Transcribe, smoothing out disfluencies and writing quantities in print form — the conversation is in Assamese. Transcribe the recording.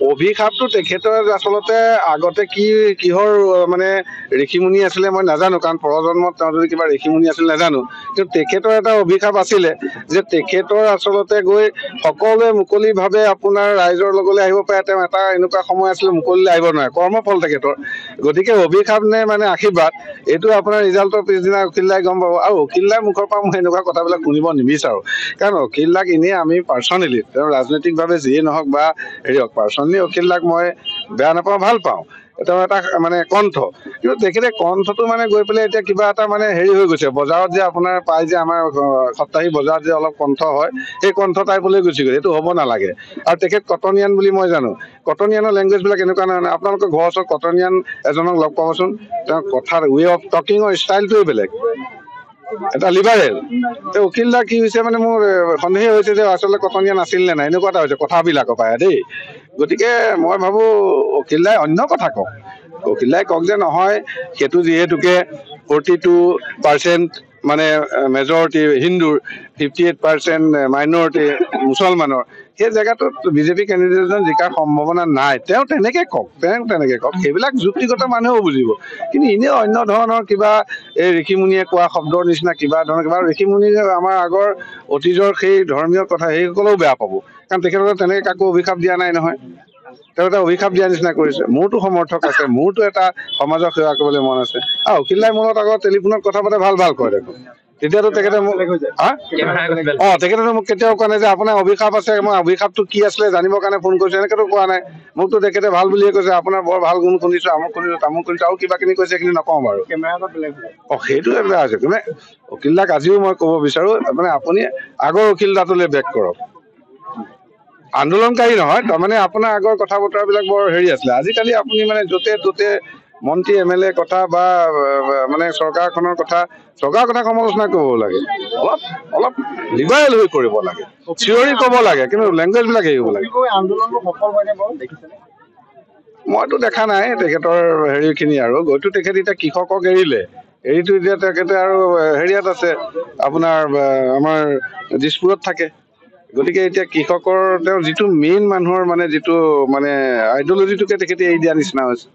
অভিশাপটো তেখেতৰ আচলতে আগতে কিহৰ মানে ঋষিমুনি আছিলে মই নাজানো, কাৰণ পৰজন্মত তেওঁ যদি কিবা ঋষিমুনি আছিল নাজানো, কিন্তু তেখেতৰ এটা অভিশাপ আছিলে যে তেখেতৰ আচলতে গৈ সকলোৱে মুকলিভাৱে আপোনাৰ ৰাইজৰ লগলৈ আহিব পাৰে। তেওঁ এটা এনেকুৱা সময় আছিলে মুকলিলৈ আহিব নোৱাৰে, কৰ্মফল তেখেতৰ। গতিকে অভিশাপ নে মানে আশীৰ্বাদ, এইটো আপোনাৰ ৰিজাল্টৰ পিছদিনা অখিল দাই গম পাব। আৰু অখিল দাৰ মুখৰ পৰা মই এনেকুৱা কথাবিলাক শুনিব নিবিচাৰোঁ, কাৰণ অখিল দাক এনেই আমি পাৰ্চনেলি তেওঁ ৰাজনৈতিকভাৱে যিয়ে নহওক বা হেৰি হওক, পাৰ্চনেলি অখিল দাক মই বেয়া নাপাওঁ, ভাল পাওঁ। তেওঁ এটা মানে কণ্ঠ, কিন্তু তেখেতে কণ্ঠটো মানে গৈ পেলাই এতিয়া কিবা এটা মানে হেৰি হৈ গৈছে। বজাৰত যে আপোনাৰ পায় যে আমাৰ সাপ্তাহিক বজাৰত যে অলপ কণ্ঠ হয়, সেই কণ্ঠ টাইপলৈ গুচি গ'ল। এইটো হ'ব নালাগে। আৰু তেখেত কটনিয়ান বুলি মই জানো, কটনিয়ানৰ লেংগুৱেজবিলাক এনেকুৱা নহয়। আপোনালোকৰ ঘৰৰ ওচৰত কটনিয়ান এজনক লগ পাবচোন, তেওঁৰ কথাৰ ৱে অফ টকিঙৰ ষ্টাইলটোৱে বেলেগ, এটা লিবাৰেল। অখিল দা কি হৈছে মানে মোৰ সন্দেহ হৈছে যে আচলতে কটনীয়া নাছিল নে নাই, এনেকুৱা এটা হৈছে কথাবিলাকৰ পৰা দেই। গতিকে মই ভাবোঁ অখিল দাই অন্য কথা কওক, অখিল দাই কওক যে নহয় সেইটো যিহেতুকে 42% মানে মেজৰিটি হিন্দুৰ, 58% মাইনৰিটি মুছলমানৰ, সেই জেগাটোত বিজেপি কেণ্ডিডেটজন জিকাৰ সম্ভাৱনা নাই। তেওঁ তেনেকৈ কওক, সেইবিলাক যুক্তিগত মানুহেও বুজিব। কিন্তু এনেও অন্য ধৰণৰ কিবা এই ঋষিমুনিয়ে কোৱা শব্দৰ নিচিনা কিবা ধৰণৰ কিবা, ঋষিমুনি আমাৰ আগৰ অতীজৰ সেই ধৰ্মীয় কথা সেইসকলেও বেয়া পাব, কাৰণ তেখেতসকলে তেনেকৈ কাকো অভিশাপ দিয়া নাই নহয়। তেওঁ এটা অভিশাপ দিয়া নিচিনা কৰিছে। মোৰতো সমৰ্থক আছে, মোৰতো এটা সমাজৰ সেৱা কৰিবলৈ মন আছে। আৰু অখিল দাই মোৰ লগত আগত টেলিফোনত কথা পাতে, ভাল কয় দেখোন। তেতিয়াতো তেখেতে মোক তেখেতেতো মোক কেতিয়াও কোৱা নাই যে আপোনাৰ অভিশাপ আছে, মই অভিশাপটো কি আছিলে জানিবৰ কাৰণে ফোন কৰিছোঁ, এনেকৈতো কোৱা নাই। মোকতো তেখেতে ভাল বুলিয়ে কৈছে, আপোনাৰ বৰ ভাল গুণ শুনিছোঁ, আমুক শুনিছোঁ, তামুক শুনিছোঁ, আৰু কিবাখিনি কৈছে, সেইখিনি নকওঁ বাৰু। সেইটো বেয়া হৈছে। মানে অখিল দাক আজিও মই ক'ব বিচাৰোঁ, মানে আপুনি আগৰ অখিল দাটোলৈ বেক কৰক। আন্দোলনকাৰী নহয়, তাৰমানে আপোনাৰ আগৰ কথা বতৰাবিলাক বৰ হেৰি আছিলে। আজিকালি আপুনি মানে য'তে ত'তে মন্ত্ৰী MLA কথা বা মানে চৰকাৰখনৰ কথা সমালোচনা কৰিব লাগে। অলপ লিবাৰেল হৈ কৰিব লাগে, চিঞৰি ক'ব লাগে, কিন্তু লেংগুৱেজবিলাক এৰিব লাগে। মইতো দেখা নাই তেখেতৰ হেৰিখিনি। আৰু গৈতো তেখেত এতিয়া কৃষকক এৰিতো এতিয়া তেখেতে আৰু হেৰিয়াত আছে, আপোনাৰ আমাৰ দিছপুৰত থাকে। গতিকে এতিয়া কৃষকৰ তেওঁ যিটো মেইন মানুহৰ মানে যিটো মানে আইডিঅলজিটোকে তেখেতে এৰি দিয়া নিচিনা হৈছে।